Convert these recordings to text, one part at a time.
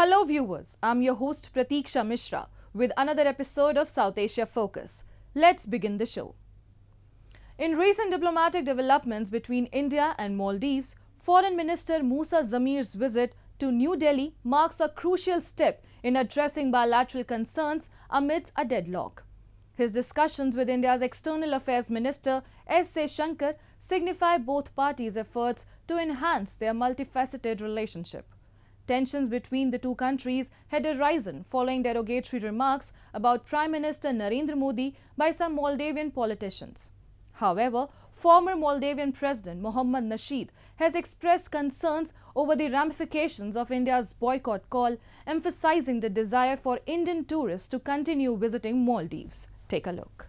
Hello viewers, I'm your host Pratiksha Mishra with another episode of South Asia Focus. Let's begin the show. In recent diplomatic developments between India and Maldives, Foreign Minister Musa Zamir's visit to New Delhi marks a crucial step in addressing bilateral concerns amidst a deadlock. His discussions with India's External Affairs Minister S. Shankar signify both parties' efforts to enhance their multifaceted relationship. Tensions between the two countries had arisen following derogatory remarks about Prime Minister Narendra Modi by some Moldavian politicians. However, former Moldavian President Mohammad Nasheed has expressed concerns over the ramifications of India's boycott call, emphasizing the desire for Indian tourists to continue visiting Maldives. Take a look.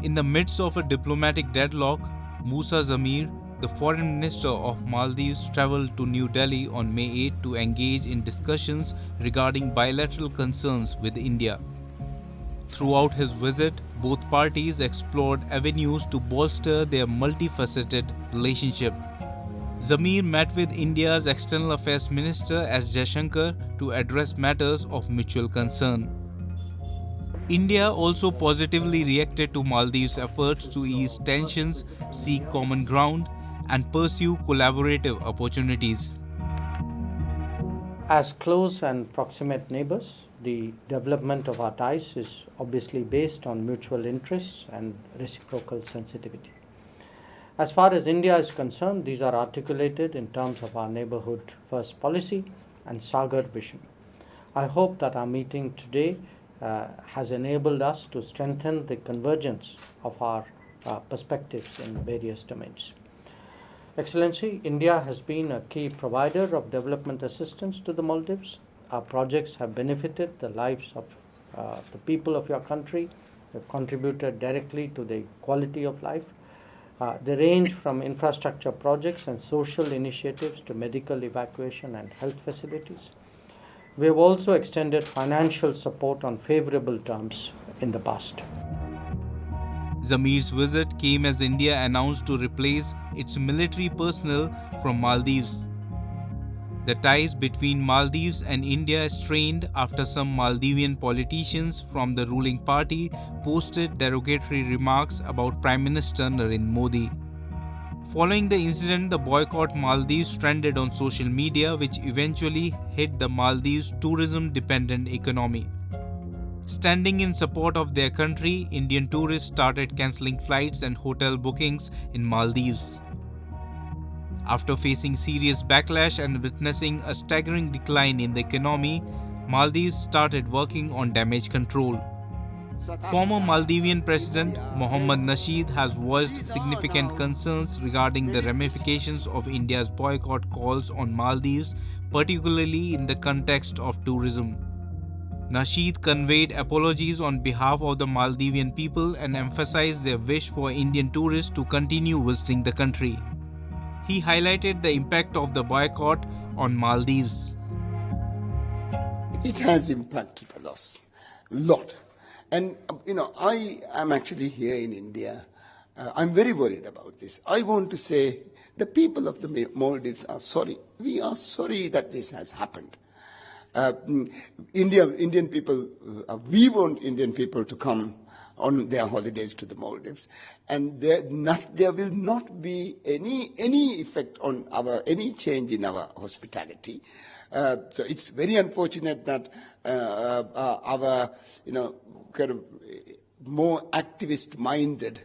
In the midst of a diplomatic deadlock, Musa Zamir, the Foreign Minister of Maldives, travelled to New Delhi on May 8 to engage in discussions regarding bilateral concerns with India. Throughout his visit, both parties explored avenues to bolster their multifaceted relationship. Zamir met with India's External Affairs Minister S. Jaishankar to address matters of mutual concern. India also positively reacted to Maldives' efforts to ease tensions, seek common ground, and pursue collaborative opportunities. As close and proximate neighbors, the development of our ties is obviously based on mutual interests and reciprocal sensitivity. As far as India is concerned, these are articulated in terms of our neighborhood first policy and Sagar vision. I hope that our meeting today has enabled us to strengthen the convergence of our perspectives in various domains. Excellency, India has been a key provider of development assistance to the Maldives. Our projects have benefited the lives of the people of your country, have contributed directly to the quality of life. They range from infrastructure projects and social initiatives to medical evacuation and health facilities. We have also extended financial support on favorable terms in the past. Zamir's visit came as India announced to replace its military personnel from Maldives. The ties between Maldives and India strained after some Maldivian politicians from the ruling party posted derogatory remarks about Prime Minister Narendra Modi. Following the incident, the boycott Maldives trended on social media, which eventually hit the Maldives' tourism-dependent economy. Standing in support of their country, Indian tourists started cancelling flights and hotel bookings in Maldives. After facing serious backlash and witnessing a staggering decline in the economy, Maldives started working on damage control. Former Maldivian President Mohammad Nasheed has voiced significant concerns regarding the ramifications of India's boycott calls on Maldives, particularly in the context of tourism. Nasheed conveyed apologies on behalf of the Maldivian people and emphasized their wish for Indian tourists to continue visiting the country. He highlighted the impact of the boycott on Maldives. It has impacted a lot. And, I am actually here in India. I'm very worried about this. I want to say the people of the Maldives are sorry. We are sorry that this has happened. Indian people, we want Indian people to come on their holidays to the Maldives, and there will not be any effect on any change in our hospitality. So it's very unfortunate that our kind of more activist-minded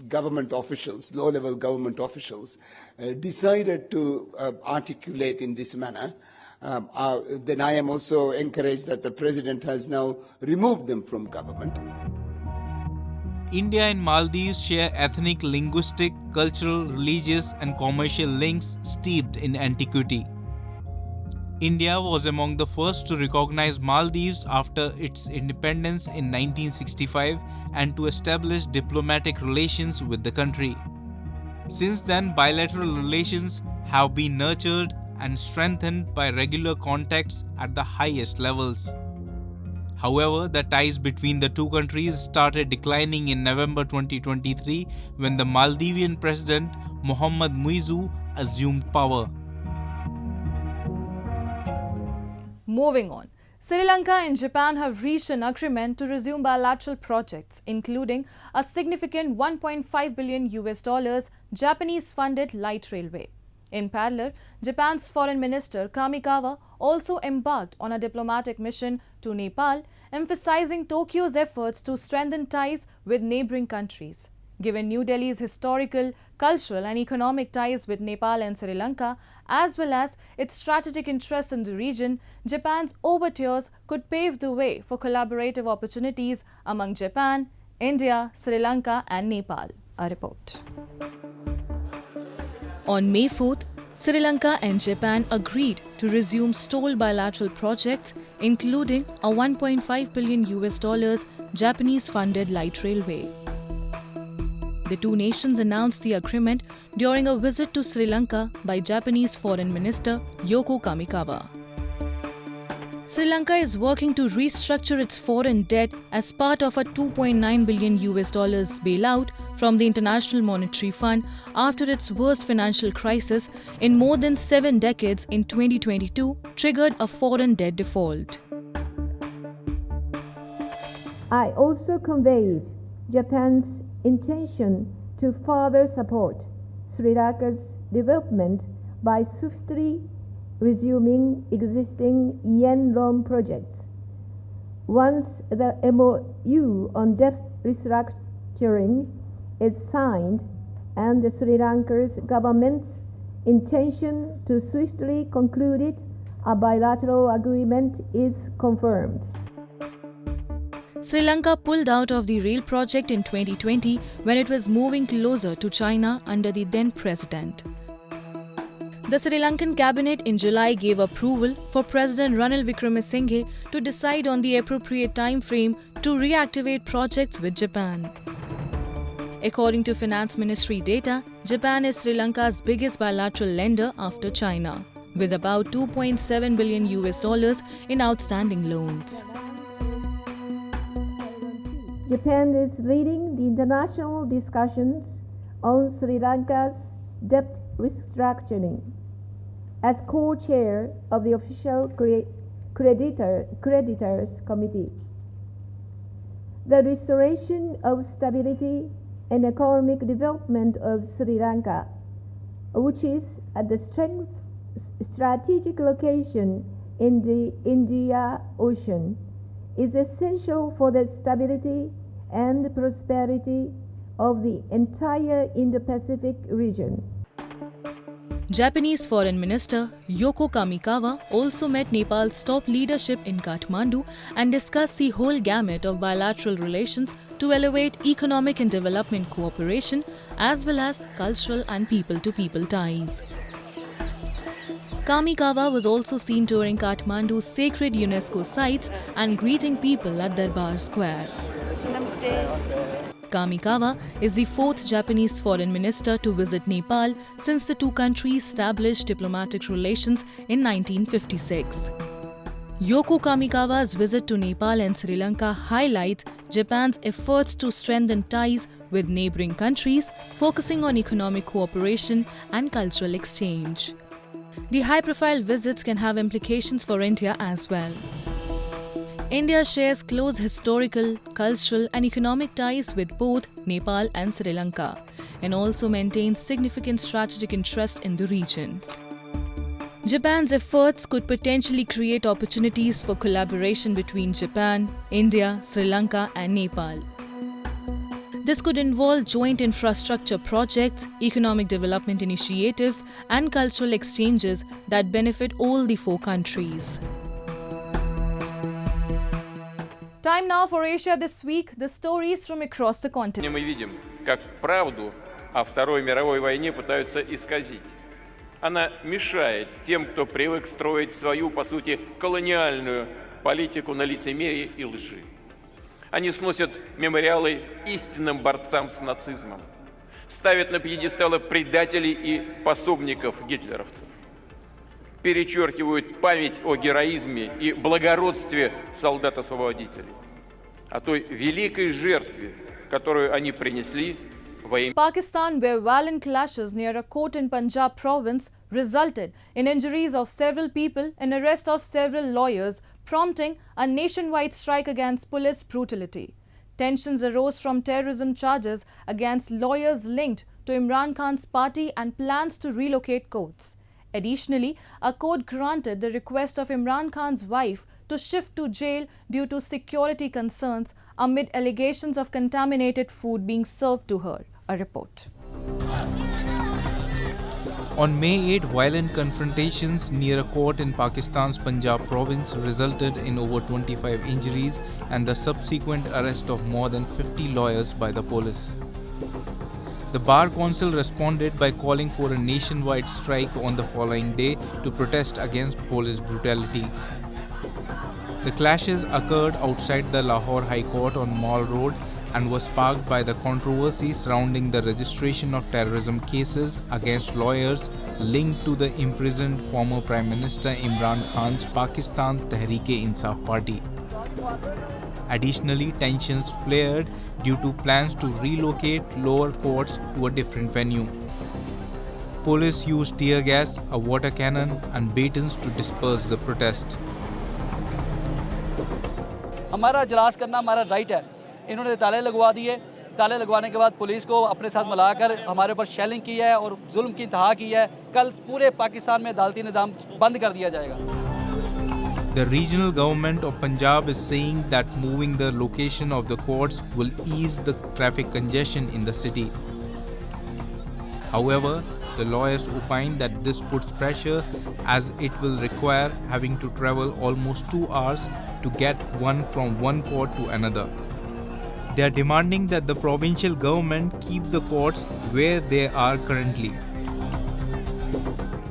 government officials, low-level government officials, decided to articulate in this manner. Then I am also encouraged that the President has now removed them from government. India and Maldives share ethnic, linguistic, cultural, religious, and commercial links steeped in antiquity. India was among the first to recognize Maldives after its independence in 1965 and to establish diplomatic relations with the country. Since then, bilateral relations have been nurtured and strengthened by regular contacts at the highest levels. However, the ties between the two countries started declining in November 2023 when the Maldivian President Mohammad Muizzu assumed power. Moving on. Sri Lanka and Japan have reached an agreement to resume bilateral projects, including a significant $1.5 billion Japanese-funded light railway. In parallel, Japan's Foreign Minister Kamikawa also embarked on a diplomatic mission to Nepal, emphasizing Tokyo's efforts to strengthen ties with neighboring countries. Given New Delhi's historical, cultural and economic ties with Nepal and Sri Lanka, as well as its strategic interest in the region, Japan's overtures could pave the way for collaborative opportunities among Japan, India, Sri Lanka and Nepal. A report. On May 4th, Sri Lanka and Japan agreed to resume stalled bilateral projects, including a $1.5 billion Japanese-funded light railway. The two nations announced the agreement during a visit to Sri Lanka by Japanese Foreign Minister Yoko Kamikawa. Sri Lanka is working to restructure its foreign debt as part of a $2.9 billion bailout from the International Monetary Fund after its worst financial crisis in more than 7 decades in 2022 triggered a foreign debt default. I also conveyed Japan's intention to further support Sri Lanka's development by swiftly resuming existing yen loan projects. Once the MOU on debt restructuring is signed and the Sri Lanka's government's intention to swiftly conclude it, a bilateral agreement is confirmed. Sri Lanka pulled out of the rail project in 2020 when it was moving closer to China under the then president. The Sri Lankan cabinet in July gave approval for President Ranil Wickremesinghe to decide on the appropriate time frame to reactivate projects with Japan. According to Finance Ministry data, Japan is Sri Lanka's biggest bilateral lender after China, with about $2.7 billion in outstanding loans. Japan is leading the international discussions on Sri Lanka's debt restructuring. As co-chair of the official creditors committee, the restoration of stability and economic development of Sri Lanka, which is at the strategic location in the Indian Ocean, is essential for the stability and prosperity of the entire Indo-Pacific region. Japanese Foreign Minister Yoko Kamikawa also met Nepal's top leadership in Kathmandu and discussed the whole gamut of bilateral relations to elevate economic and development cooperation as well as cultural and people-to-people ties. Kamikawa was also seen touring Kathmandu's sacred UNESCO sites and greeting people at Darbar Square. Kamikawa is the 4th Japanese foreign minister to visit Nepal since the two countries established diplomatic relations in 1956. Yoko Kamikawa's visit to Nepal and Sri Lanka highlights Japan's efforts to strengthen ties with neighboring countries, focusing on economic cooperation and cultural exchange. The high-profile visits can have implications for India as well. India shares close historical, cultural and economic ties with both Nepal and Sri Lanka and also maintains significant strategic interest in the region. Japan's efforts could potentially create opportunities for collaboration between Japan, India, Sri Lanka and Nepal. This could involve joint infrastructure projects, economic development initiatives and cultural exchanges that benefit all the 4 countries. Time now for Asia This Week, the stories from across the continent. Мы видим, как правду о Второй мировой войне пытаются исказить. Она мешает тем, кто привык строить свою, по сути, колониальную политику на лицемерии и лжи. Они сносят мемориалы истинным борцам с нацизмом, ставят на пьедесталы предателей и пособников гитлеровцев, перечеркивают память о героизме и благородстве солдат-освободителей, о той великой жертве, которую они принесли во имя Pakistan, where violent clashes near a court in Punjab province resulted in injuries of several people and arrest of several lawyers, prompting a nationwide strike against police brutality. Tensions arose from terrorism charges against lawyers linked to Imran Khan's party and plans to relocate courts. Additionally, a court granted the request of Imran Khan's wife to shift to jail due to security concerns amid allegations of contaminated food being served to her. A report. On May 8, violent confrontations near a court in Pakistan's Punjab province resulted in over 25 injuries and the subsequent arrest of more than 50 lawyers by the police. The Bar Council responded by calling for a nationwide strike on the following day to protest against police brutality. The clashes occurred outside the Lahore High Court on Mall Road and was sparked by the controversy surrounding the registration of terrorism cases against lawyers linked to the imprisoned former Prime Minister Imran Khan's Pakistan Tehreek-e-Insaf party. Additionally, tensions flared due to plans to relocate lower courts to a different venue. Police used tear gas, a water cannon and batons to disperse the protest. हमारा इजलास करना हमारा right है। इन्होंने ताले लगवा दिए। ताले लगवाने के बाद पुलिस को अपने साथ मिलाकर हमारे ऊपर शेलिंग की है और जुल्म की इंतहा की है। कल पूरे पाकिस्तान में अदालती निज़ाम बंद कर दिया जाएगा। The regional government of Punjab is saying that moving the location of the courts will ease the traffic congestion in the city. However, the lawyers opine that this puts pressure as it will require having to travel almost 2 hours to get from one court to another. They are demanding that the provincial government keep the courts where they are currently.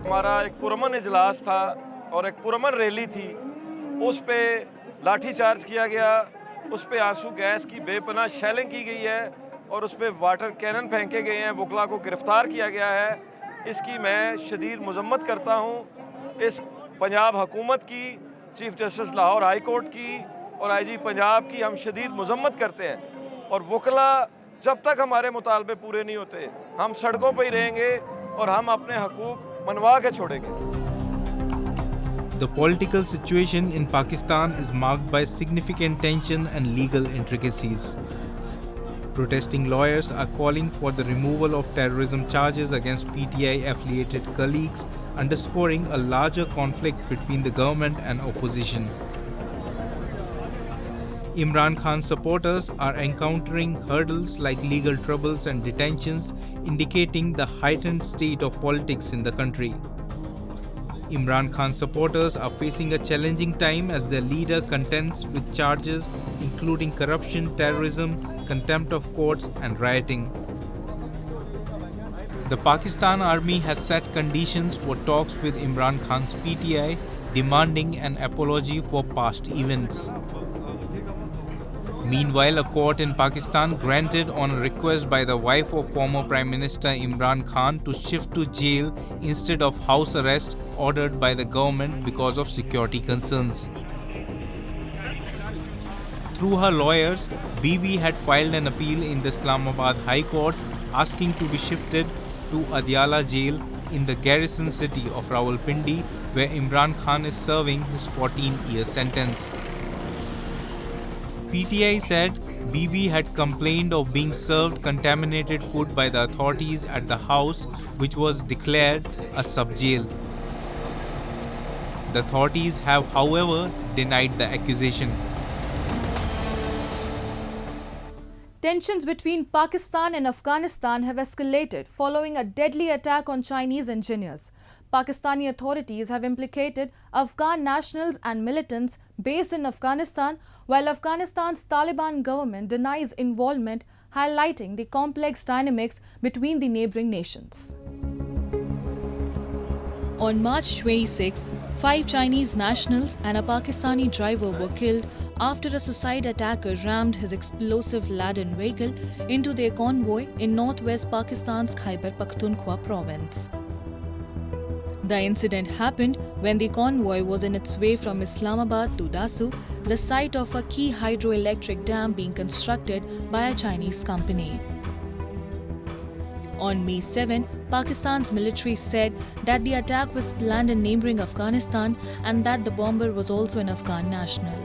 हमारा एक पुरमन इजलास था और एक पुरमन rally थी, उस पे लाठीचार्ज किया गया, उस पे आंसू गैस की बेपनाह शेलिंग की गई है और उस पे वाटर कैनन फेंके गए हैं, वकला को गिरफ्तार किया गया है। इसकी मैं शदीद मजम्मत करता हूँ। इस पंजाब हुकूमत की, chief justice Lahore high court की और आईजी पंजाब की हम शदीद मजम्मत करते हैं और वकला जब तक हमारे मुतालबे पूरे नहीं होते हम सड़कों पर ही रहेंगे और हम अपने हकूक मनवा के छोड़ेंगे। The political situation in Pakistan is marked by significant tension and legal intricacies. Protesting lawyers are calling for the removal of terrorism charges against PTI-affiliated colleagues, underscoring a larger conflict between the government and opposition. Imran Khan supporters are encountering hurdles like legal troubles and detentions, indicating the heightened state of politics in the country. Imran Khan supporters are facing a challenging time as their leader contends with charges including corruption, terrorism, contempt of courts and rioting. The Pakistan Army has set conditions for talks with Imran Khan's PTI, demanding an apology for past events. Meanwhile, a court in Pakistan granted on a request by the wife of former Prime Minister Imran Khan to shift to jail instead of house arrest ordered by the government because of security concerns. Through her lawyers, Bibi had filed an appeal in the Islamabad High Court asking to be shifted to Adiala jail in the garrison city of Rawalpindi, where Imran Khan is serving his 14-year sentence. PTI said Bibi had complained of being served contaminated food by the authorities at the house, which was declared a sub-jail. The authorities have, however, denied the accusation. Tensions between Pakistan and Afghanistan have escalated following a deadly attack on Chinese engineers. Pakistani authorities have implicated Afghan nationals and militants based in Afghanistan, while Afghanistan's Taliban government denies involvement, highlighting the complex dynamics between the neighboring nations. On March 26, 5 Chinese nationals and a Pakistani driver were killed after a suicide attacker rammed his explosive-laden vehicle into their convoy in northwest Pakistan's Khyber Pakhtunkhwa province. The incident happened when the convoy was in its way from Islamabad to Dasu, the site of a key hydroelectric dam being constructed by a Chinese company. On May 7, Pakistan's military said that the attack was planned in neighboring Afghanistan and that the bomber was also an Afghan national.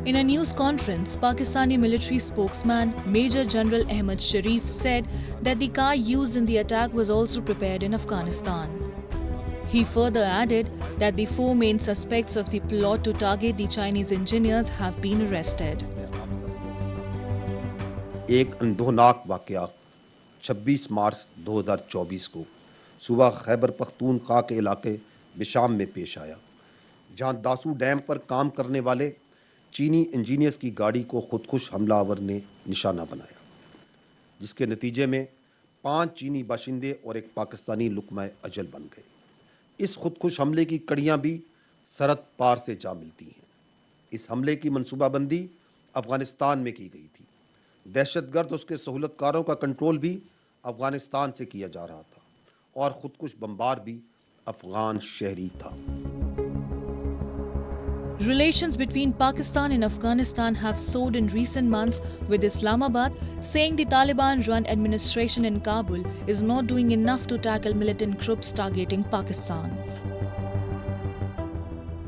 In a news conference, Pakistani military spokesman Major General Ahmad Sharif said that the car used in the attack was also prepared in Afghanistan. He further added that the 4 main suspects of the plot to target the Chinese engineers have been arrested. एक अंदोहनाक वाक़या 26 मार्च 2024 को सुबह खैबर पख्तूनख्वा के इलाके बिशाम में पेश आया, जहां दासू डैम पर काम करने वाले चीनी इंजीनियर्स की गाड़ी को खुदकुश हमलावर ने निशाना बनाया, जिसके नतीजे में 5 चीनी बाशिंदे और एक पाकिस्तानी लुकमा अजल बन गए। इस खुदकुश हमले की कड़ियाँ भी सरहद पार से जा मिलती हैं। इस हमले की मनसूबाबंदी अफ़गानिस्तान में की गई थी। दहशतगर्द उसके सहूलतकारों का कंट्रोल भी अफ़गानिस्तान से किया जा रहा था और खुदकुश बमबार भी अफ़गान शहरी था। Relations between Pakistan and Afghanistan have soared in recent months, with Islamabad saying the Taliban-run administration in Kabul is not doing enough to tackle militant groups targeting Pakistan.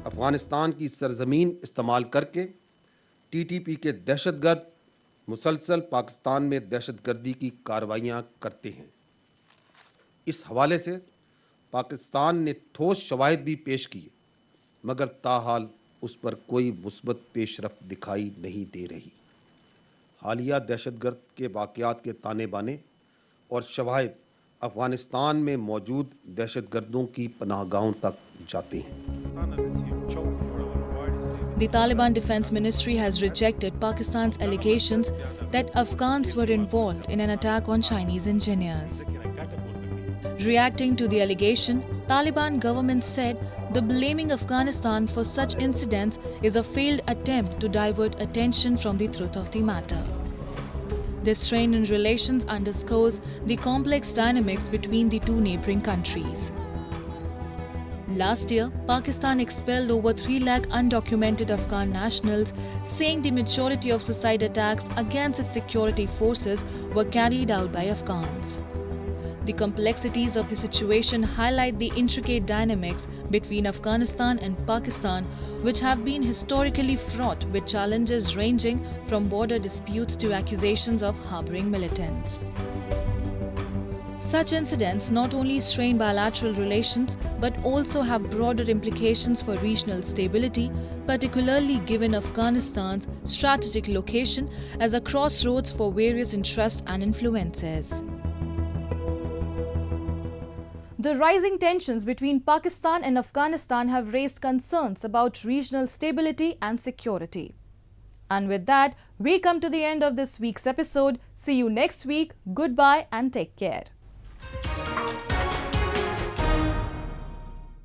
Afghanistan की सरजमीन इस्तेमाल करके TTP के दहशतगर्द मुसलसल पाकिस्तान में दहशतगर्दी की कार्रवाइयाँ करते हैं। इस हवाले से पाकिस्तान ने ठोस शवाहिद भी पेश किए, मगर ताहाल उस पर कोई मुस्बत पेशरफ्त दिखाई नहीं दे रही। हालिया दहशतगर्द के वाक़यात के ताने बाने और शवाहिद अफ़गानिस्तान में मौजूद दहशतगर्दों की पनाहगाहों तक जाते हैं। The Taliban Defense Ministry has rejected Pakistan's allegations that Afghans were involved in an attack on Chinese engineers. Reacting to the allegation, Taliban government said the blaming Afghanistan for such incidents is a failed attempt to divert attention from the truth of the matter. This strain in relations underscores the complex dynamics between the two neighboring countries. Last year, Pakistan expelled over 3 lakh undocumented Afghan nationals, saying the majority of suicide attacks against its security forces were carried out by Afghans. The complexities of the situation highlight the intricate dynamics between Afghanistan and Pakistan, which have been historically fraught with challenges ranging from border disputes to accusations of harboring militants. Such incidents not only strain bilateral relations but also have broader implications for regional stability, particularly given Afghanistan's strategic location as a crossroads for various interests and influences. The rising tensions between Pakistan and Afghanistan have raised concerns about regional stability and security. And with that, we come to the end of this week's episode. See you next week. Goodbye and take care.